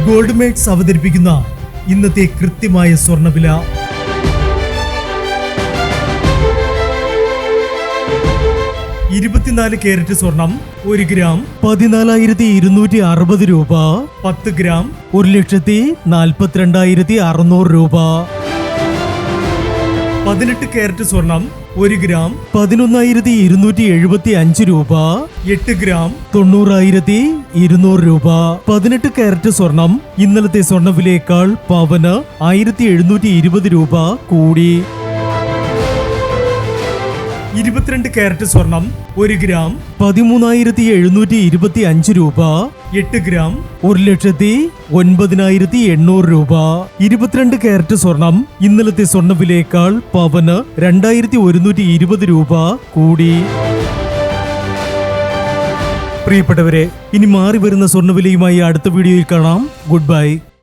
Gold makes അവതരിപ്പിക്കുന്ന ഇന്നത്തെ കൃത്യമായ സ്വർണ്ണവില. 24 കാരറ്റ് സ്വർണം 1 ഗ്രാം 14,260 രൂപ. 10 ഗ്രാം 1,42,600 രൂപ. 18 കാരറ്റ് സ്വർണം 1 ഗ്രാം 11,275 രൂപ. 8 ഗ്രാം 90,200 രൂപ. 18 കാരറ്റ് സ്വർണം ഇന്നലത്തെ സ്വർണ്ണവിലയേക്കാൾ പവന് 1,720 രൂപ കൂടി. 22 കാരറ്റ് സ്വർണം 1 ഗ്രാം 13,725 രൂപ. 8 ഗ്രാം 1,09,800 രൂപ. 22 കാരറ്റ് സ്വർണം ഇന്നലത്തെ സ്വർണ്ണവിലയേക്കാൾ പവന് 2,120 രൂപ കൂടി. പ്രിയപ്പെട്ടവരെ, ഇനി മാറി വരുന്ന സ്വർണ്ണവിലയുമായി അടുത്ത വീഡിയോയിൽ കാണാം. Good bye.